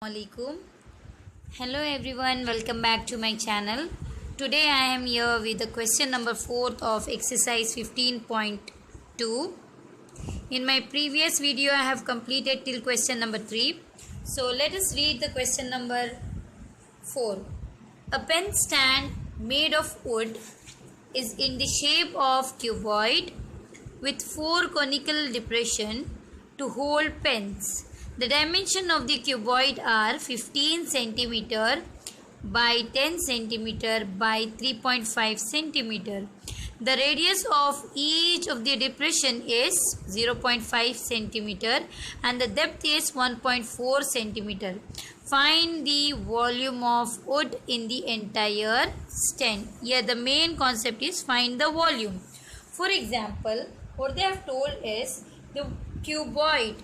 Alaikum. Hello everyone, welcome back to my channel. Today I am here with the question number 4 of exercise 15.2. In my previous video I have completed till question number 3. So let us read the question number 4. A pen stand made of wood is in the shape of cuboid with 4 conical depression to hold pens. The dimension of the cuboid are 15 cm by 10 cm by 3.5 cm. The radius of each of the depression is 0.5 cm and the depth is 1.4 cm. Find the volume of wood in the entire stand. Here the main concept is find the volume. For example, what they have told is the cuboid.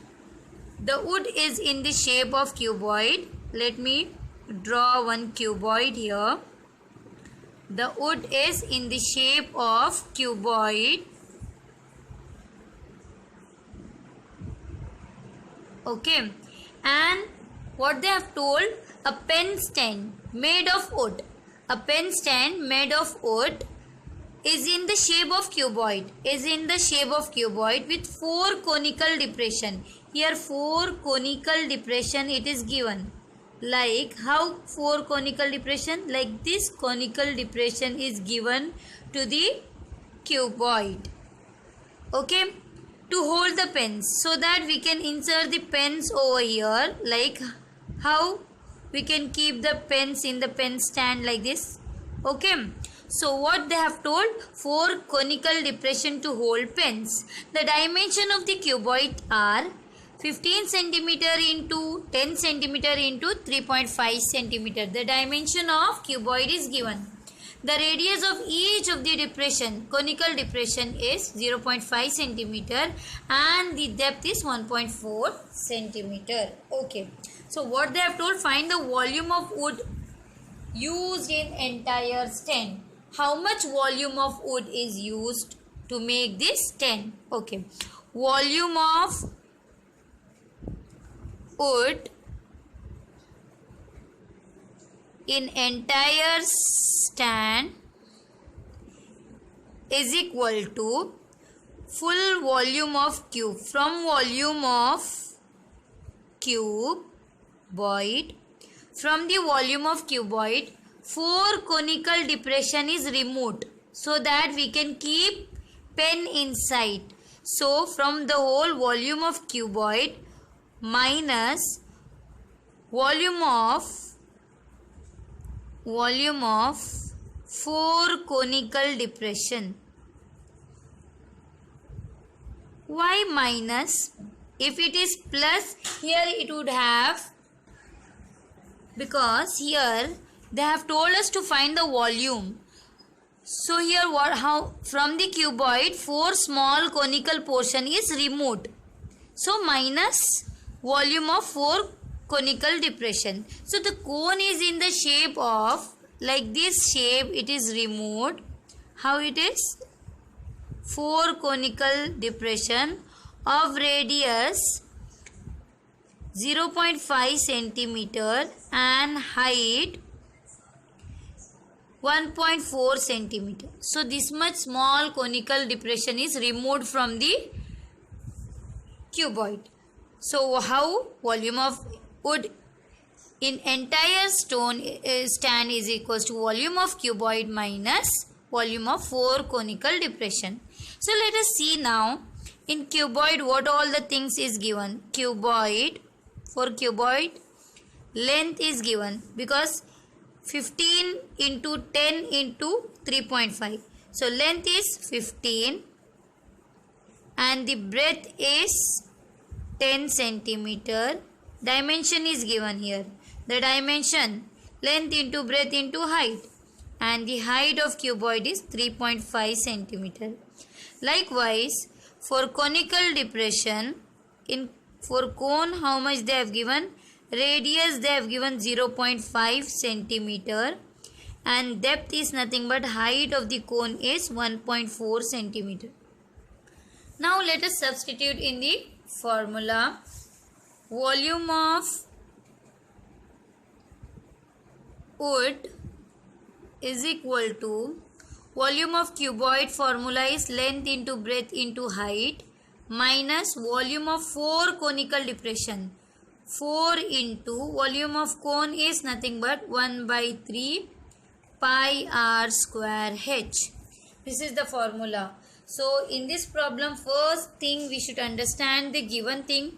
The wood is in the shape of cuboid. Let me draw one cuboid here. The wood is in the shape of cuboid. Okay. And what they have told, a pen stand made of wood. A pen stand made of wood is in the shape of cuboid. Is in the shape of cuboid with 4 conical depression. Here 4 conical depression it is given. Like how 4 conical depression? Like this conical depression is given to the cuboid. Okay. To hold the pens so that we can insert the pens over here. Like how we can keep the pens in the pen stand like this. Okay. So what they have told, 4 conical depression to hold pens. The dimension of the cuboid are 15 cm into 10 cm into 3.5 cm. The dimension of cuboid is given. The radius of each of the depression, conical depression is 0.5 cm and the depth is 1.4 cm. Okay. So what they have told, find the volume of wood used in entire stand. How much volume of wood is used to make this stand? Okay. Volume of wood in entire stand is equal to full volume of cube. From volume of cuboid, from the volume of cuboid, 4 conical depression is removed so that we can keep pen inside. So from the whole volume of cuboid minus volume of 4 conical depression. Why minus? If it is plus, here it would have, because here they have told us to find the volume. So here how from the cuboid 4 small conical portion is removed. So minus volume of 4 conical depression. So the cone is in the shape of like this shape, it is removed. How it is? 4 conical depression of radius 0.5 cm and height 1.4 cm. So this much small conical depression is removed from the cuboid. So how volume of wood in entire stand is equals to volume of cuboid minus volume of 4 conical depression. So let us see now in cuboid what all the things is given. Cuboid, for cuboid length is given because 15 into 10 into 3.5. So length is 15 and the breadth is 10 cm. Dimension is given here. The dimension, length into breadth into height, and the height of cuboid is 3.5 cm. Likewise, for conical depression, for cone how much they have given? Radius they have given 0.5 cm and depth is nothing but height of the cone is 1.4 cm. Now let us substitute in the formula. Volume of wood is equal to volume of cuboid, formula is length into breadth into height, minus volume of 4 conical depression. 4 into volume of cone is nothing but 1 by 3 pi r square h. This is the formula. So in this problem, first thing we should understand the given thing,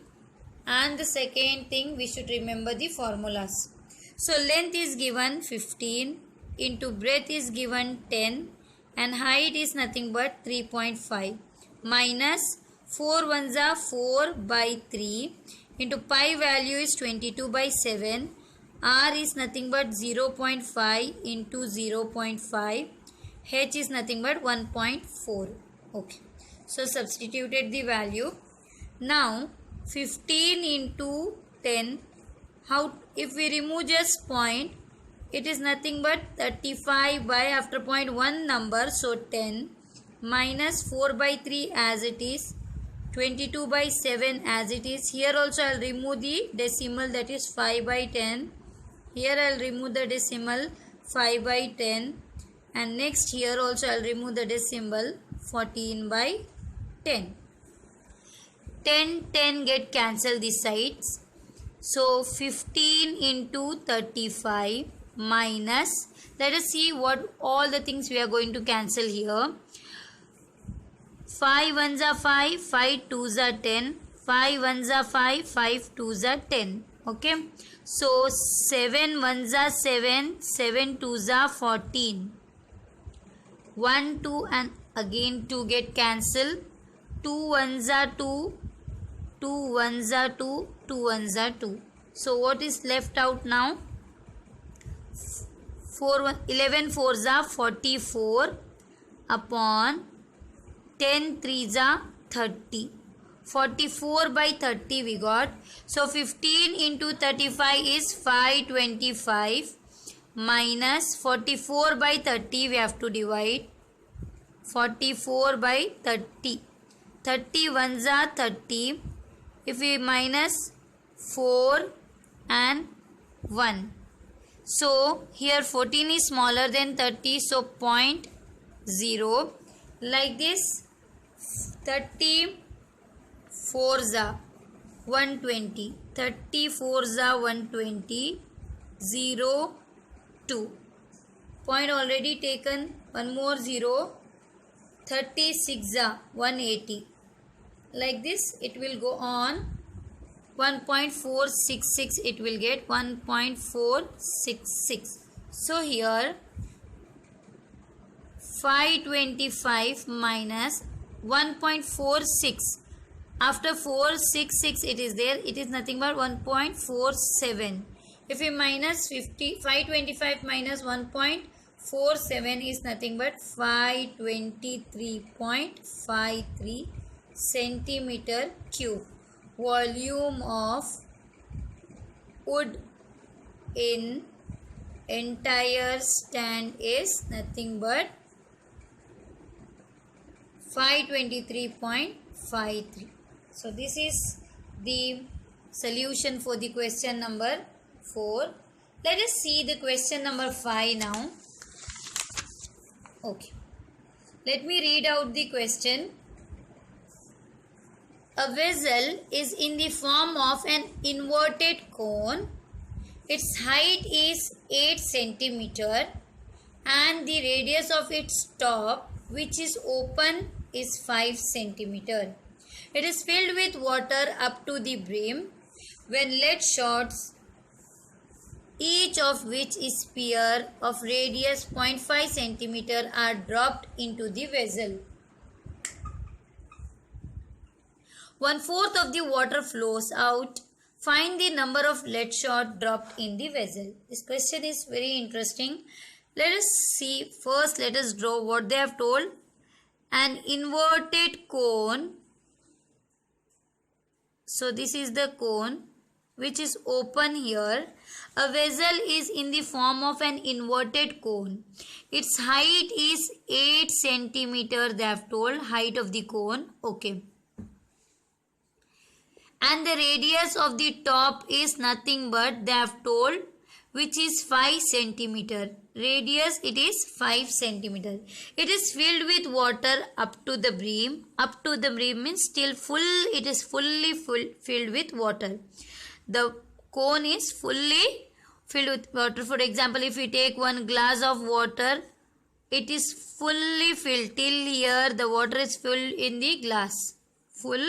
and the second thing we should remember the formulas. So length is given 15, into breadth is given 10, and height is nothing but 3.5, minus 4 ones are 4 by 3, into pi value is 22 by 7, r is nothing but 0.5 into 0.5, h is nothing but 1.4. Okay, so substituted the value. Now 15 into 10, how if we remove just point, it is nothing but 35 by after point 1 number, so 10, minus 4 by 3 as it is, 22 by 7 as it is. Here also I will remove the decimal, that is 5 by 10. Here I will remove the decimal 5 by 10, and next here also I will remove the decimal 14 by 10. 10 get cancelled these sides. So 15 into 35 minus, let us see what all the things we are going to cancel here. 5 ones are 5, 5 twos are 10, 5 ones are 5, 5 twos are 10. Okay, so 7 ones are 7, 7 twos are 14. 1, 2 and again 2 get cancelled. 2 ones are 2, 2 ones are 2, 2 ones are 2. So what is left out now? 11 fours are 44 upon 10 threes are 30. 44 by 30 we got. So 15 into 35 is 525, minus 44 by 30 we have to divide. 44 by 30. 30 ones are 30. If we minus 4 and 1. So here 14 is smaller than 30, so 0.0. Like this, 30 fours are 120. 30 fours are 120. 0, 2. Point already taken. One more 0. 36 are 180. Like this it will go on. 1.466 it will get 1.466. So here 525 minus 1.46. After 466 it is there. It is nothing but 1.47. If we minus 525 minus 1.47 is nothing but 523.53 centimeter cube. Volume of wood in entire stand is nothing but 523.53. So this is the solution for the question number 4. Let us see the question number 5 now. Okay, let me read out the question. A vessel is in the form of an inverted cone. Its height is 8 centimeter and the radius of its top, which is open, is 5 centimeter. It is filled with water up to the brim. When lead shots, each of which is sphere of radius 0.5 centimeter, are dropped into the vessel. 1/4 of the water flows out. Find the number of lead shot dropped in the vessel. This question is very interesting. Let us see. First, let us draw what they have told. An inverted cone. So this is the cone which is open here. A vessel is in the form of an inverted cone. Its height is 8 centimeter. They have told height of the cone. Okay. And the radius of the top is nothing but, they have told, which is 5 centimeter. Radius, it is 5 centimeter. It is filled with water up to the brim. Up to the brim means still full. It is fully filled with water. The cone is fully filled with water. For example, if we take one glass of water, it is fully filled till here. The water is filled in the glass, full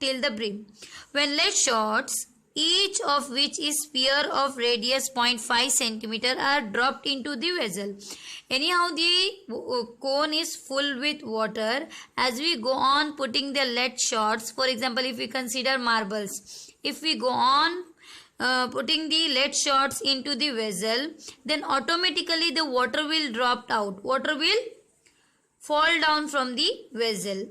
till the brim. When lead shots, each of which is sphere of radius 0.5 centimeter, are dropped into the vessel. Anyhow, the cone is full with water. As we go on putting the lead shots, for example, if we consider marbles, if we go on putting the lead shots into the vessel, then automatically the water will drop out. Water will fall down from the vessel.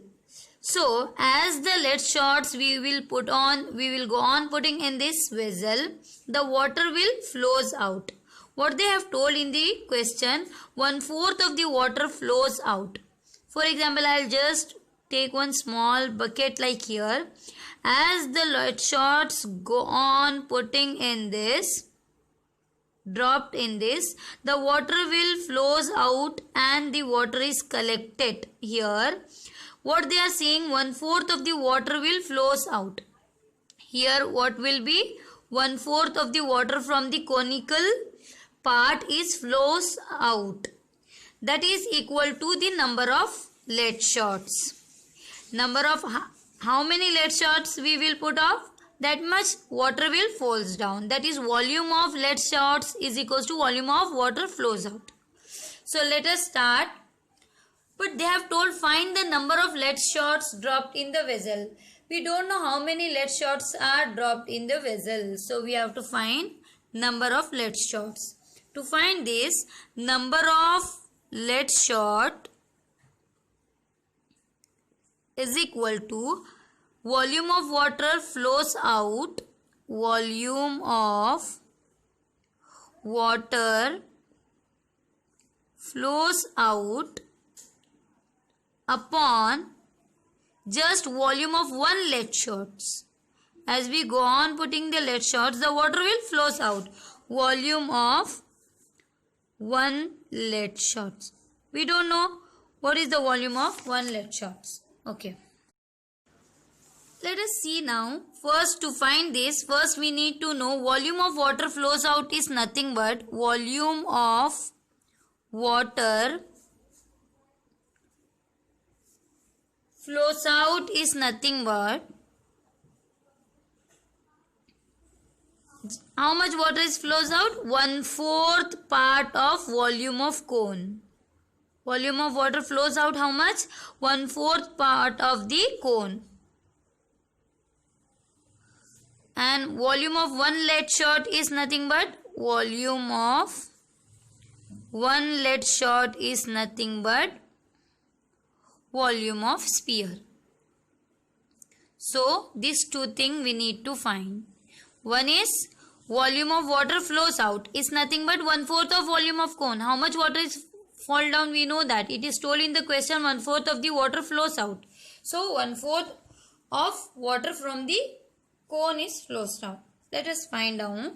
So, as the lead shots we will go on putting in this vessel, the water will flows out. What they have told in the question, 1/4 of the water flows out. For example, I'll just take one small bucket like here. As the lead shots go on putting in this, dropped in this, the water will flows out and the water is collected here. What they are saying, 1/4 of the water will flows out. Here what will be? 1/4 of the water from the conical part is flows out. That is equal to the number of lead shots. Number of how many lead shots we will put off? That much water will falls down. That is volume of lead shots is equals to volume of water flows out. So let us start. But they have told find the number of lead shots dropped in the vessel. We don't know how many lead shots are dropped in the vessel. So we have to find number of lead shots. To find this, number of lead shot is equal to volume of water flows out, volume of water flows out upon just volume of one lead shots. As we go on putting the lead shots, the water will flows out. Volume of one lead shots. We don't know what is the volume of one lead shots. Okay. Let us see now. First, to find this, first we need to know volume of water flows out is nothing but volume of water flows out is nothing but how much water is flows out? 1/4 part of volume of cone. Volume of water flows out how much? 1/4 part of the cone. And volume of one lead shot is nothing but volume of one lead shot is nothing but volume of sphere. So these two things we need to find. One is volume of water flows out is nothing but 1/4 of volume of cone. How much water is fall down? We know that. It is told in the question 1/4 of the water flows out. So 1/4 of water from the cone is flows down. Let us find out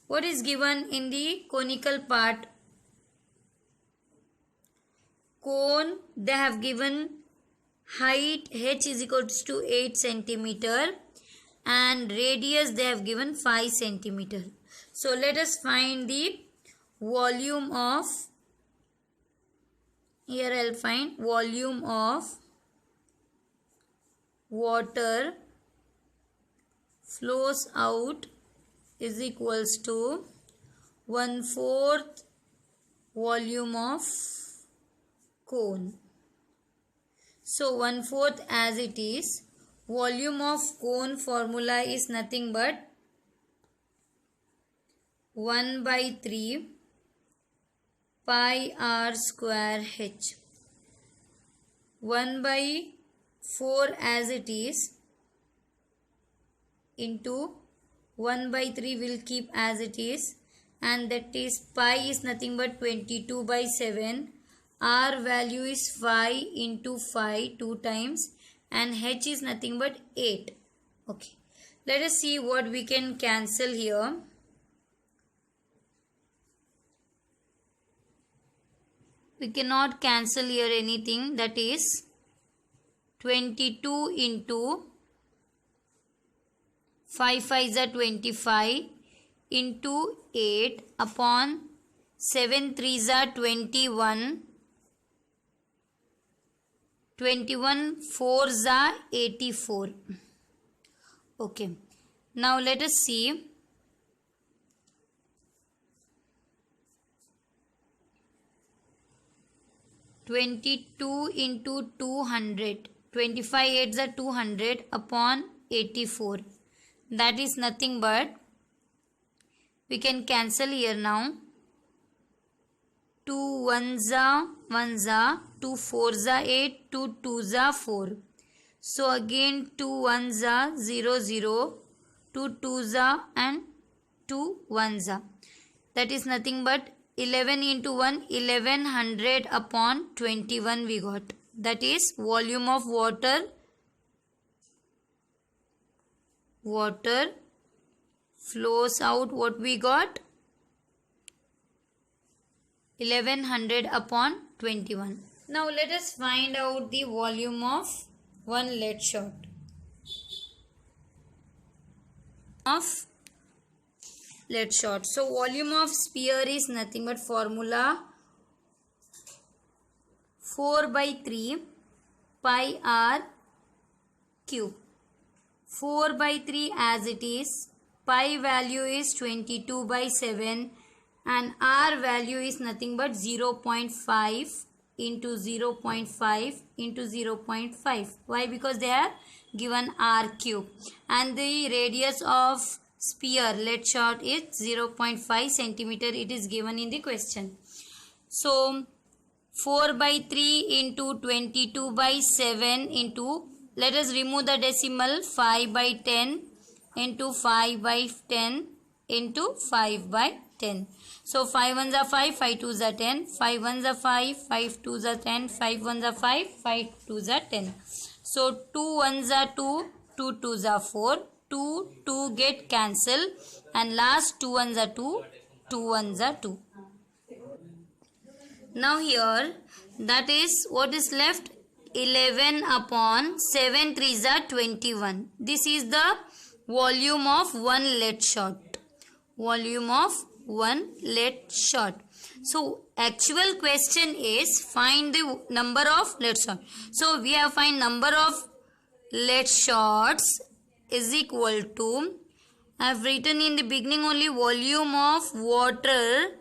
what is given in the conical part. Cone, they have given height h is equal to 8 centimeter and radius they have given 5 centimeter. So let us find the volume of, here I'll find volume of water flows out is equals to 1/4 volume of cone. So 1/4 as it is, volume of cone formula is nothing but 1/3 pi r square h. 1/4 as it is into 1/3 will keep as it is, and that is pi is nothing but 22/7. R value is 5 into 5 2 times and h is nothing but 8. Okay. Let us see what we can cancel here. We cannot cancel here anything. That is 22 into 5 5s are 25 into 8 upon 7 3s are 21. 21 4s are 84. Okay. Now let us see. 22 into 200. 25 8s are 200 upon 84. That is nothing but, we can cancel here now. 2 1s are 1s are, 2 4s are 8, 2 2s are 4. So again 2 1s are 0 0, 2 2s are and 2 1s are. That is nothing but 11 into 1, 1100 upon 21 we got. That is volume of water flows out. What we got? 1100 upon 21. Now let us find out the volume of one lead shot. So volume of sphere is nothing but formula 4 by 3 pi r cube. 4 by 3 as it is, pi value is 22 by 7 and r value is nothing but 0.5 into 0.5 into 0.5. Why? Because they are given r cube and the radius of sphere lead shot is 0.5 centimeter. It is given in the question. So 4 by 3 into 22 by 7 into, let us remove the decimal, 5 by 10 into 5 by 10 into 5 by 10. So 5 1s are 5, 5 2s are 10, 5 1s are 5, 5 2s are 10, 5 1s are 5, 5 2s are 10. So 2 1s are 2, 2 2s are 4, 2 2 get cancelled and last 2 1s are 2, 2 1s are 2. Now here, that is what is left, 11 upon 7 3s are 21. This is the volume of one lead shot. Volume of one lead shot. So actual question is find the number of lead shots. So we have find number of lead shots is equal to, I have written in the beginning only, volume of water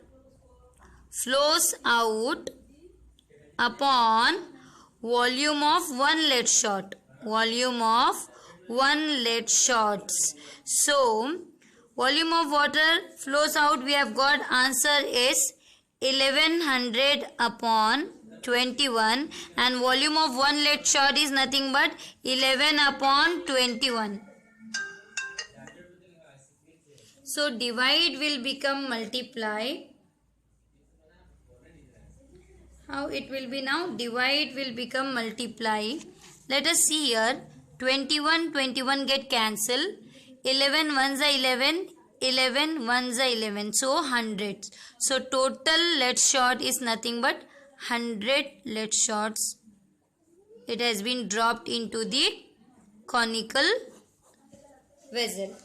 flows out upon volume of one lead shot. Volume of one lead shots. So volume of water flows out, we have got answer is 1100 upon 21 and volume of one lead shot is nothing but 11 upon 21. So divide will become multiply. How it will be now? Divide will become multiply. Let us see here. 21 get cancelled. 11 1s are 11. 11 1s are 11. So 100. So total lead shot is nothing but 100 lead shots. It has been dropped into the conical vessel.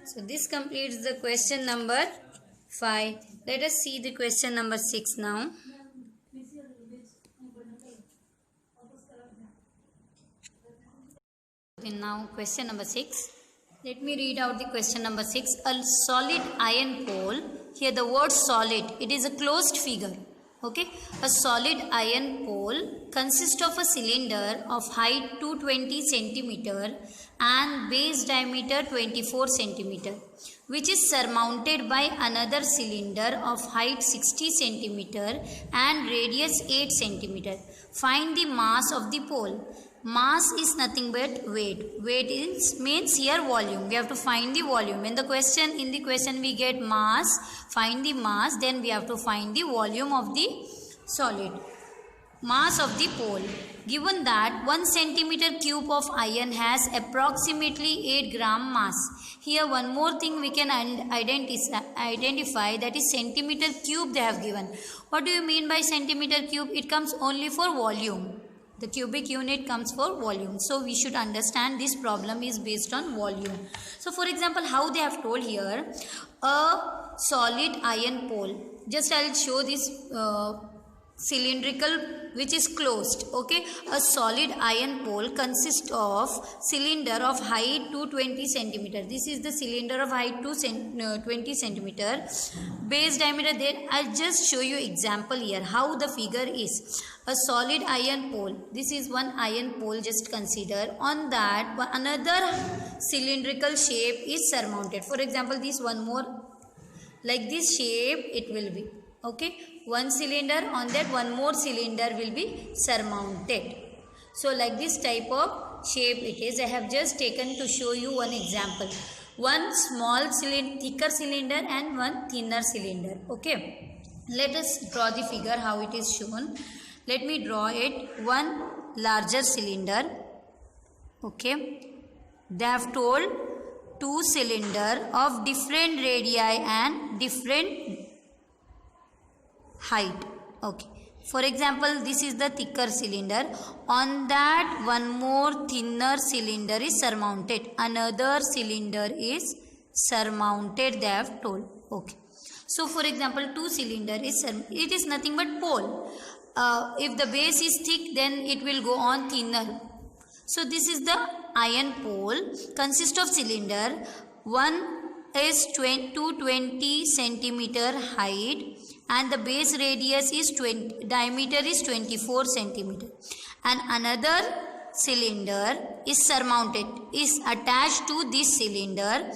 So this completes the question number 5. Let us see the question number 6 now. Now question number 6. Let me read out the question number 6. A solid iron pole. Here the word solid. It is a closed figure. Okay. A solid iron pole consists of a cylinder of height 220 centimeter and base diameter 24 centimeter, which is surmounted by another cylinder of height 60 centimeter and radius 8 centimeter. Find the mass of the pole. Mass is nothing but weight. Weight means here volume. We have to find the volume. In the question we get mass. Find the mass. Then we have to find the volume of the solid. Mass of the pole. Given that 1 centimeter cube of iron has approximately 8 gram mass. Here one more thing we can identify, that is centimeter cube they have given. What do you mean by centimeter cube? It comes only for volume. The cubic unit comes for volume. So we should understand this problem is based on volume. So for example, how they have told here, a solid iron pole. Just I will show this cylindrical which is closed. Okay, a solid iron pole consists of cylinder of height 220 centimeter. This is the cylinder of height 20 centimeter. Base diameter there. I'll just show you example here how the figure is. A solid iron pole. This is one iron pole, just consider. On that another cylindrical shape is surmounted. For example, this one more, like this shape it will be. Okay, one cylinder, on that one more cylinder will be surmounted. So like this type of shape it is. I have just taken to show you one example. One small cylinder, thicker cylinder and one thinner cylinder. Okay, let us draw the figure how it is shown. Let me draw it. One larger cylinder. Okay, they have told two cylinder of different radii and different height. Okay, for example, this is the thicker cylinder. On that one more thinner cylinder is surmounted. Another cylinder is surmounted, they have told. Okay, so for example, two cylinder is it is nothing but pole. If the base is thick, then it will go on thinner. So this is the iron pole, consists of cylinder. One is 220 centimeter height and the base radius is diameter is 24 centimeter, and another cylinder is surmounted, is attached to this cylinder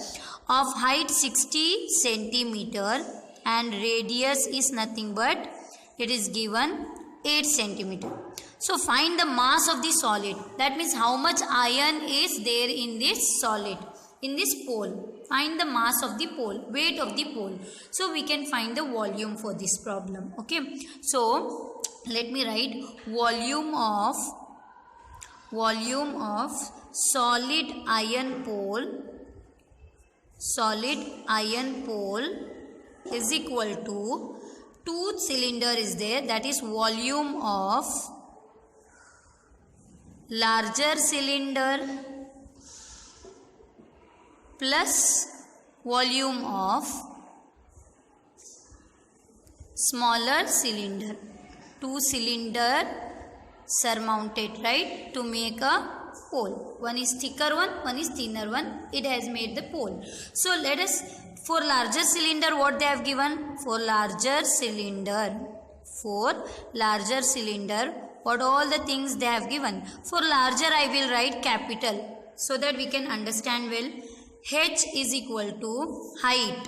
of height 60 centimeter and radius is nothing but it is given 8 centimeter. So find the mass of the solid. That means how much iron is there in this solid, in this pole. Find the mass of the pole, weight of the pole. So we can find the volume for this problem. Okay. So let me write volume of solid iron pole. Solid iron pole is equal to, two cylinder is there, that is volume of larger cylinder plus volume of smaller cylinder. Two cylinder surmounted, right, to make a pole. One is thicker one is thinner one. It has made the pole. So let us, for larger cylinder, what they have given? For larger cylinder, what all the things they have given? For larger, I will write capital so that we can understand well. H is equal to height.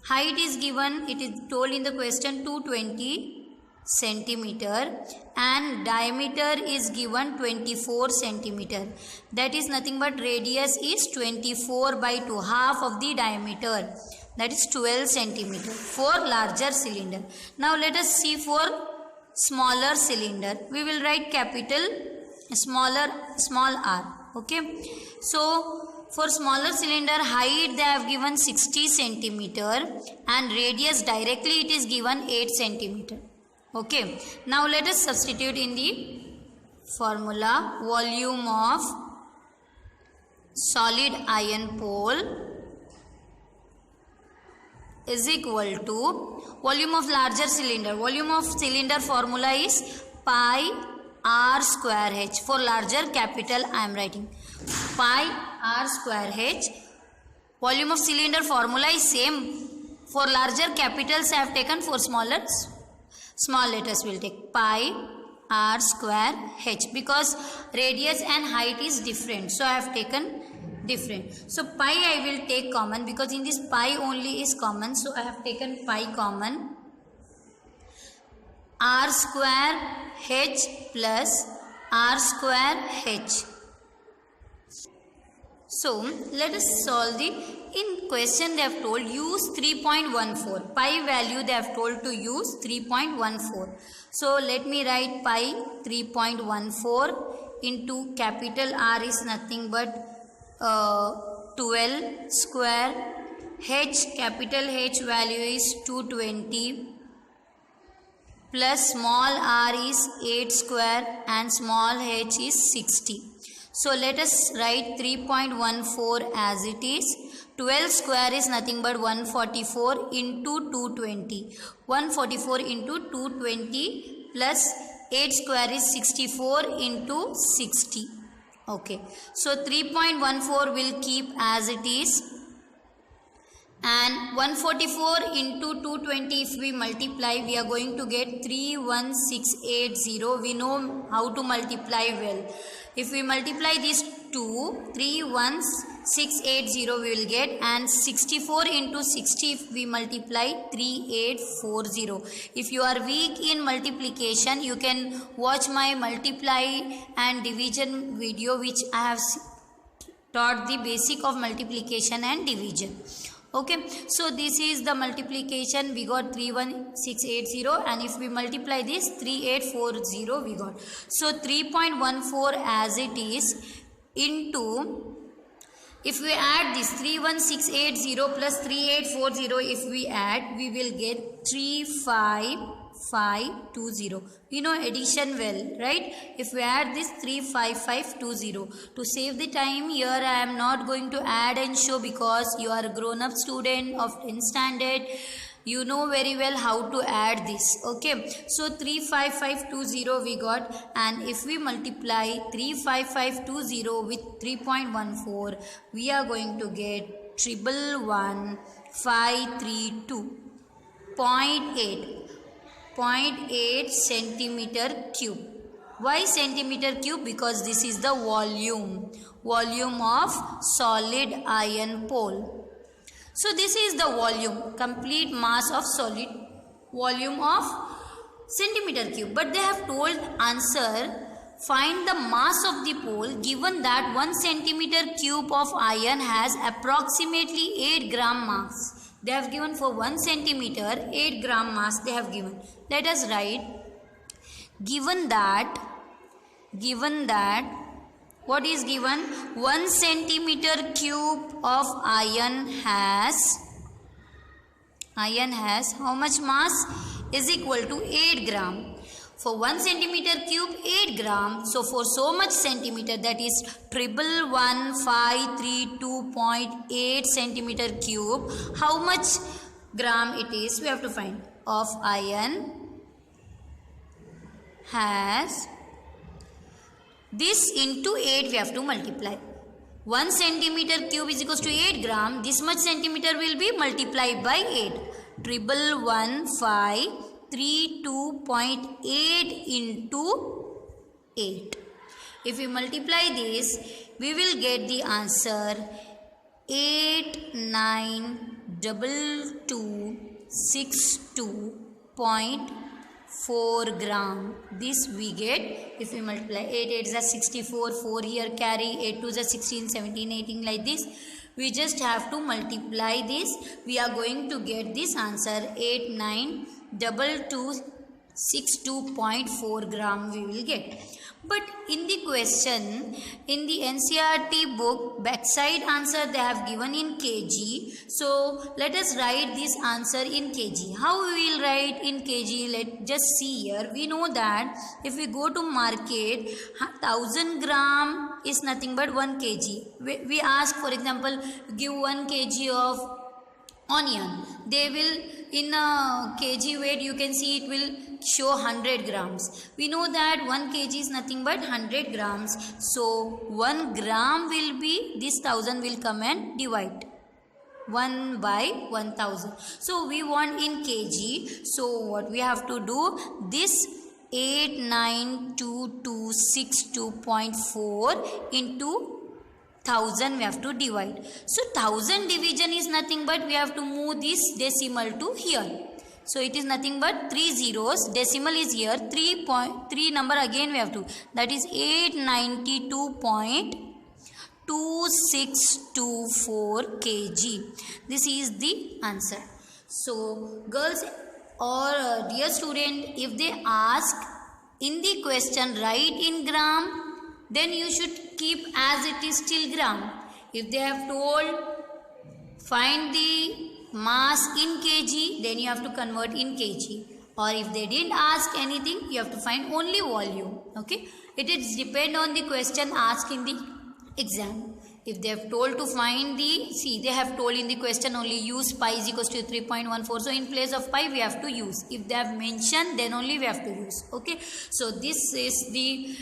Height is given, it is told in the question 220 centimeter and diameter is given 24 centimeter. That is nothing but radius is 24 by 2, half of the diameter. That is 12 centimeter for larger cylinder. Now let us see for smaller cylinder. We will write capital small r. Okay. So for smaller cylinder, height they have given 60 centimeter and radius directly it is given 8 centimeter. Okay. Now let us substitute in the formula. Volume of solid iron pole is equal to volume of larger cylinder. Volume of cylinder formula is pi r square h. For larger, capital I am writing pi r square h. Volume of cylinder formula is same. For larger, capitals I have taken. For smaller, small letters will take pi r square h, because radius and height is different. So I have taken different. So pi I will take common, because in this pi only is common. So I have taken pi common. R square h plus r square h. So let us solve the, in question they have told use 3.14. Pi value they have told to use 3.14. So let me write pi 3.14 into capital R is nothing but 12 square. H, capital H value is 220 plus small r is 8 square and small h is 60. So let us write 3.14 as it is. 12 square is nothing but 144 into 220. 144 into 220 plus 8 square is 64 into 60. Okay. So 3.14 will keep as it is. And 144 into 220 if we multiply, we are going to get 31680. We know how to multiply well. If we multiply these two, 31680 we will get, and 64 into 60 if we multiply 3840. If you are weak in multiplication, you can watch my multiply and division video which I have taught the basic of multiplication and division. Okay, so this is the multiplication. We got 31680, and if we multiply this 3840 we got. So 3.14 as it is into, if we add this 31680 plus 3840, if we add, we will get 35520. We know addition well, right? If we add this 35520. To save the time here, I am not going to add and show because you are a grown-up student of 10th standard. You know very well how to add this. Okay, so 35520 we got, and if we multiply 35520 with 3.14, we are going to get 111,532.8 centimeter cube. Why centimeter cube? Because this is the volume of solid iron pole. So this is the volume, complete mass of solid, volume of centimeter cube. But they have told answer, find the mass of the pole given that 1 centimeter cube of iron has approximately 8 gram mass. They have given for 1 centimeter 8 gram mass they have given. Let us write, given that what is given? 1 centimeter cube of iron has how much mass? Is equal to 8 gram. For 1 centimeter cube 8 gram. So for so much centimeter, that is 111,532.8 centimeter cube, how much gram it is? We have to find. Of iron has, this into 8 we have to multiply. 1 centimeter cube is equals to 8 gram. This much centimeter will be multiplied by 8. 111,532.8 into 8. If we multiply this, we will get the answer 892262.4 gram. This we get if we multiply. 8 8 is 64, 4 here carry, 8 2 is 16, 17, 18 like this. We just have to multiply this. We are going to get this answer 892262.4 gram we will get. But in the question, in the NCERT book, backside answer they have given in kg. So let us write this answer in kg. How we will write in kg? Let just see here. We know that if we go to market, 1000 gram is nothing but 1 kg. We ask, for example, give 1 kg of onion. They will, in a kg weight, you can see it will show 100 grams. We know that 1 kg is nothing but 100 grams. So 1 gram will be, this 1000 will come and divide 1 by 1000. So we want in kg. So what we have to do, this 892262.4 into 1000 we have to divide. So 1000 division is nothing but we have to move this decimal to here. So it is nothing but 3 zeros. Decimal is here. 3 number again we have to. That is 892.2 2624 kg. This is the answer. So girls or dear student, if they ask in the question write in gram, then you should keep as it is till gram. If they have told find the mass in kg, then you have to convert in kg. Or if they didn't ask anything, you have to find only volume. Okay, it is depend on the question asked in the exam. If they have told to find the, see, they have told in the question only use pi is equals to 3.14. So in place of pi we have to use. If they have mentioned, then only we have to use. Okay, so this is the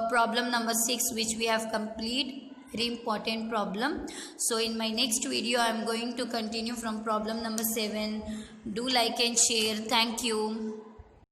problem number 6 which we have complete. Very important problem. So in my next video I am going to continue from problem number 7. Do like and share. Thank you.